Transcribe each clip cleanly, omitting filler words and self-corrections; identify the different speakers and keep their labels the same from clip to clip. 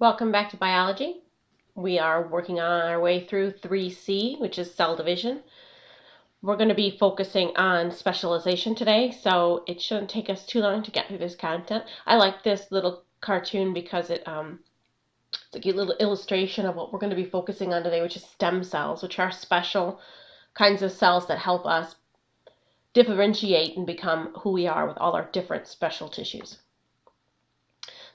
Speaker 1: Welcome back to biology. We are working on our way through 3C, which is cell division. We're going to be focusing on specialization today, so it shouldn't take us too long to get through this content. I like this little cartoon because it's like a little illustration of what we're going to be focusing on today, which is stem cells, which are special kinds of cells that help us differentiate and become who we are with all our different special tissues.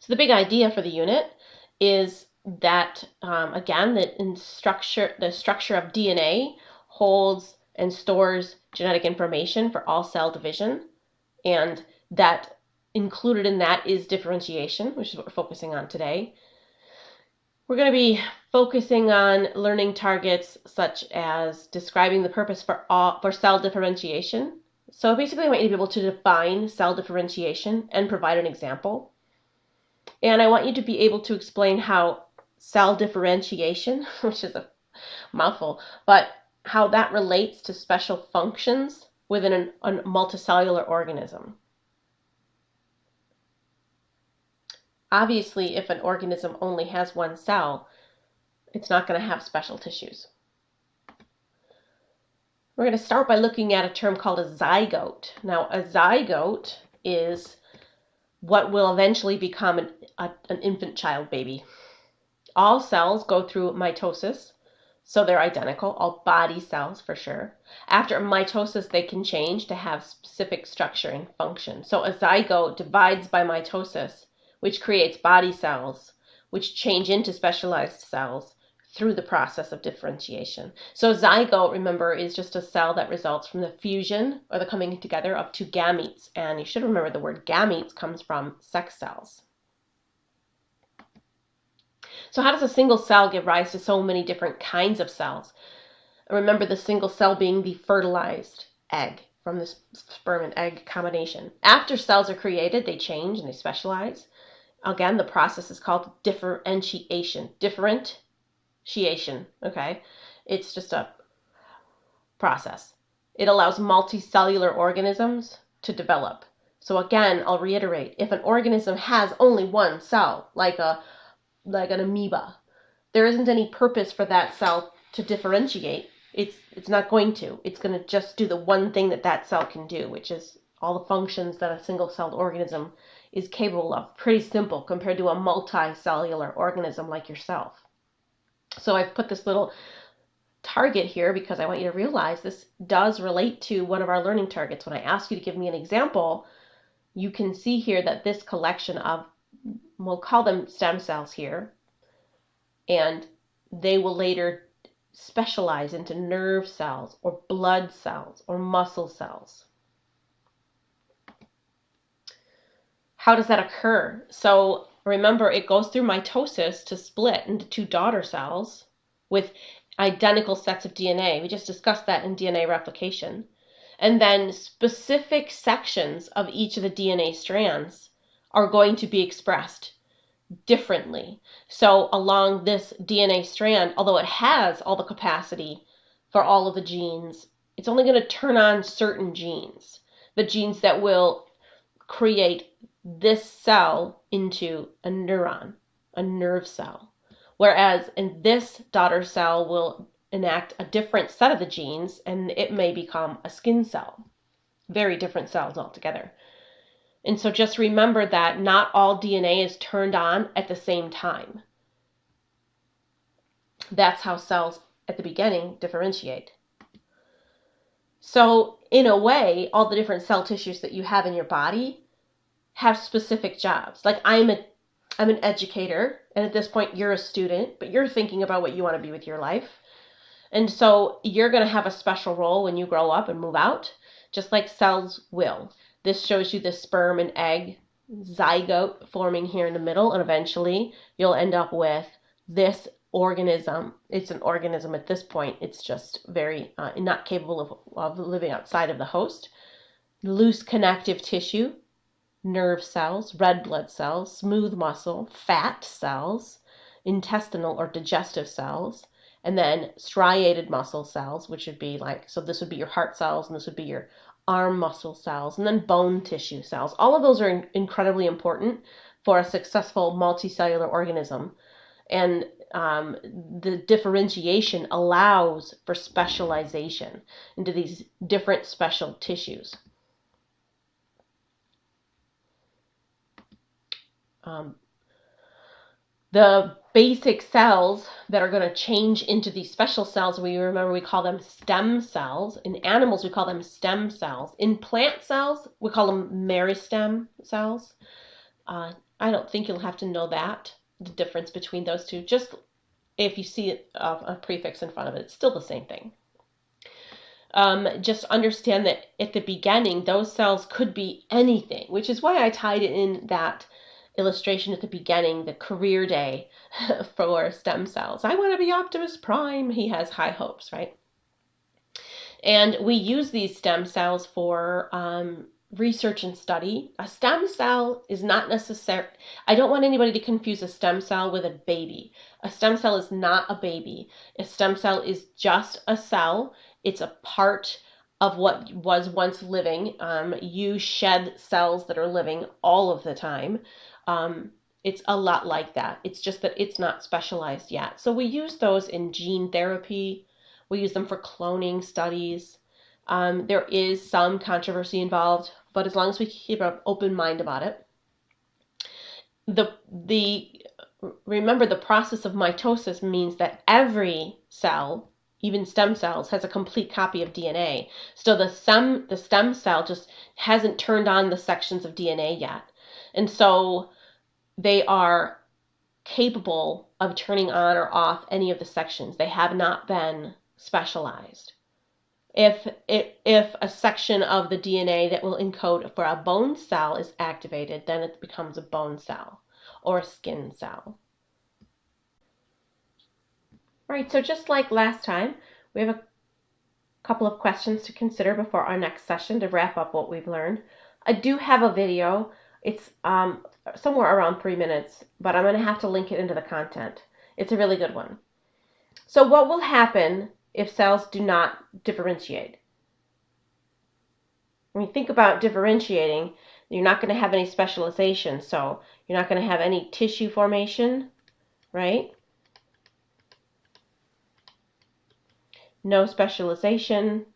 Speaker 1: So the big idea for the unit is that, again, the structure of DNA holds and stores genetic information for all cell division, and that included in that is differentiation, which is what we're focusing on today. We're going to be focusing on learning targets such as describing the purpose for cell differentiation. So basically I want you to be able to define cell differentiation and provide an example. And I want you to be able to explain how cell differentiation, which is a mouthful, but how that relates to special functions within a multicellular organism. Obviously, if an organism only has one cell, it's not going to have special tissues. We're going to start by looking at a term called a zygote. Now, a zygote is what will eventually become an infant child baby. All cells go through mitosis, so they're identical, all body cells for sure. After mitosis, they can change to have specific structure and function. So a zygote divides by mitosis, which creates body cells, which change into specialized cells through the process of differentiation. So a zygote, remember, is just a cell that results from the fusion or the coming together of two gametes. And you should remember the word gametes comes from sex cells. So how does a single cell give rise to so many different kinds of cells? Remember the single cell being the fertilized egg from the sperm and egg combination. After cells are created, they change and they specialize. Again, the process is called differentiation. Differentiation, okay? It's just a process. It allows multicellular organisms to develop. So again, I'll reiterate, if an organism has only one cell, like an amoeba, there isn't any purpose for that cell to differentiate. It's not going to. It's going to just do the one thing that cell can do, which is all the functions that a single-celled organism is capable of. Pretty simple compared to a multicellular organism like yourself. So I've put this little target here because I want you to realize this does relate to one of our learning targets. When I ask you to give me an example, you can see here that this collection of, we'll call them stem cells here, and they will later specialize into nerve cells or blood cells or muscle cells. How does that occur? So remember, it goes through mitosis to split into two daughter cells with identical sets of DNA. We just discussed that in DNA replication. And then specific sections of each of the DNA strands are going to be expressed differently. So along this DNA strand, although it has all the capacity for all of the genes, it's only going to turn on certain genes, the genes that will create this cell into a neuron, a nerve cell. Whereas in this daughter cell will enact a different set of the genes and it may become a skin cell. Very different cells altogether. And so just remember that not all DNA is turned on at the same time. That's how cells at the beginning differentiate. So in a way, all the different cell tissues that you have in your body have specific jobs. Like I'm an educator, and at this point you're a student, but you're thinking about what you want to be with your life. And so you're going to have a special role when you grow up and move out, just like cells will. This shows you the sperm and egg zygote forming here in the middle, and eventually you'll end up with this organism. It's an organism at this point. It's just very not capable of living outside of the host. Loose connective tissue, nerve cells, red blood cells, smooth muscle, fat cells, intestinal or digestive cells, and then striated muscle cells, which would be like, so this would be your heart cells, and this would be your arm muscle cells, and then bone tissue cells. All of those are incredibly important for a successful multicellular organism. And the differentiation allows for specialization into these different special tissues. The basic cells that are going to change into these special cells, we call them stem cells. In animals, we call them stem cells. In plant cells, we call them meristem cells. I don't think you'll have to know that, the difference between those two. Just if you see a prefix in front of it, it's still the same thing. Just understand that at the beginning, those cells could be anything, which is why I tied it in that illustration at the beginning, the career day for stem cells. I want to be Optimus Prime. He has high hopes, right? And we use these stem cells for research and study. A stem cell is not necessary. I don't want anybody to confuse a stem cell with a baby. A stem cell is not a baby. A stem cell is just a cell. It's a part of what was once living. You shed cells that are living all of the time. It's a lot like that. It's just that it's not specialized yet. So we use those in gene therapy. We use them for cloning studies. There is some controversy involved, but as long as we keep an open mind about it. Remember, the process of mitosis means that every cell, even stem cells, has a complete copy of DNA. So the stem cell just hasn't turned on the sections of DNA yet. And so they are capable of turning on or off any of the sections. They have not been specialized. If a section of the DNA that will encode for a bone cell is activated, then it becomes a bone cell or a skin cell. All right, so just like last time, we have a couple of questions to consider before our next session to wrap up what we've learned. I do have a video. It's somewhere around 3 minutes, but I'm going to have to link it into the content. It's a really good one. So what will happen if cells do not differentiate? When you think about differentiating, you're not going to have any specialization, so you're not going to have any tissue formation, right? No specialization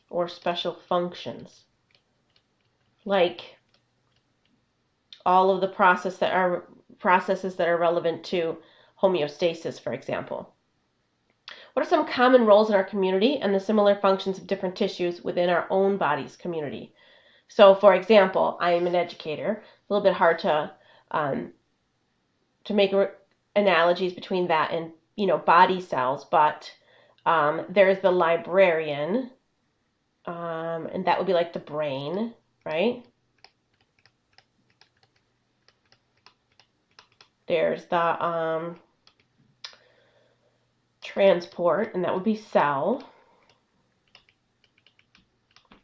Speaker 1: or special functions, like all of the processes that are relevant to homeostasis, for example. What are some common roles in our community and the similar functions of different tissues within our own body's community? So, for example, I am an educator. A little bit hard to make analogies between that and body cells, but there's the librarian, and that would be like the brain, right? There's the transport, and that would be cell.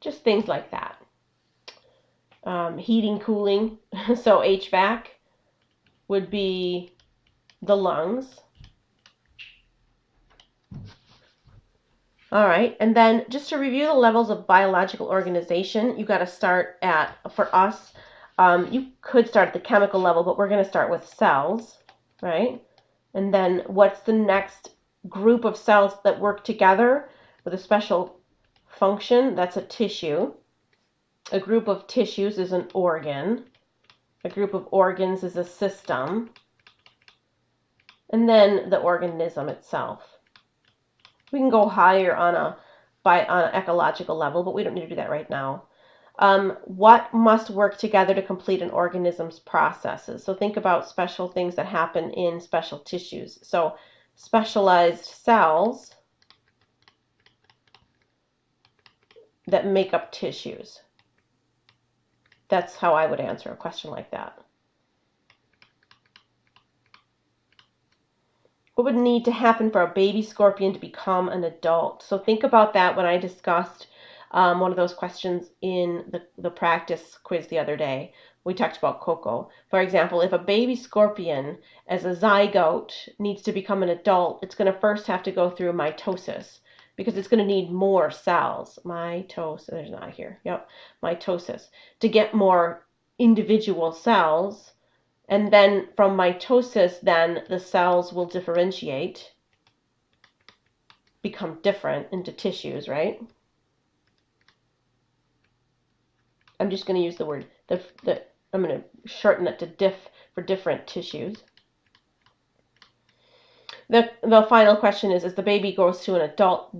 Speaker 1: Just things like that. Heating, cooling, so HVAC would be the lungs. All right, and then just to review the levels of biological organization, you got to start at, for us, you could start at the chemical level, but we're going to start with cells, right? And then what's the next group of cells that work together with a special function? That's a tissue. A group of tissues is an organ. A group of organs is a system. And then the organism itself. We can go higher on an ecological level, but we don't need to do that right now. What must work together to complete an organism's processes? So think about special things that happen in special tissues. So specialized cells that make up tissues. That's how I would answer a question like that. What would need to happen for a baby scorpion to become an adult? So think about that when I discussed one of those questions in the practice quiz the other day. We talked about cocoa. For example, if a baby scorpion as a zygote needs to become an adult, it's going to first have to go through mitosis because it's going to need more cells. Mitosis, there's not here. Yep, mitosis. To get more individual cells, And then from mitosis, then the cells will differentiate, become different into tissues, right? I'm just going to use the word, I'm going to shorten it to diff for different tissues. The final question is the baby grows to an adult,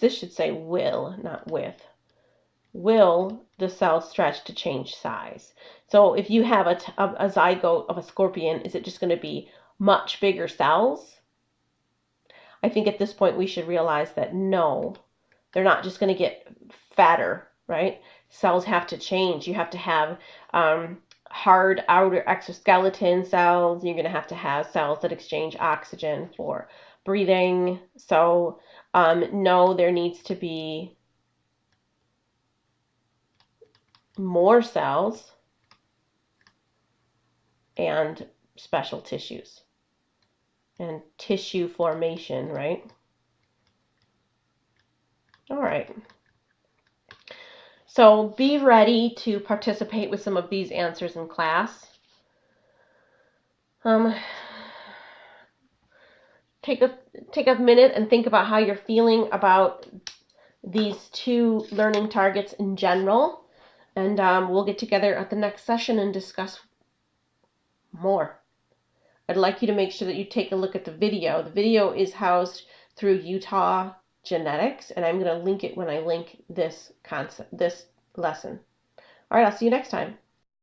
Speaker 1: this should say will, not with. Will the cells stretch to change size? So if you have a zygote of a scorpion, is it just going to be much bigger cells? I think at this point we should realize that no, they're not just going to get fatter, right? Cells have to change. You have to have hard outer exoskeleton cells. You're going to have cells that exchange oxygen for breathing. So no, there needs to be more cells and special tissues and tissue formation, right? All right. So be ready to participate with some of these answers in class. Take a minute and think about how you're feeling about these two learning targets in general, and we'll get together at the next session and discuss more. I'd like you to make sure that you take a look at the video. The video is housed through Utah Genetics, and I'm going to link it when I link this lesson. All right, I'll see you next time.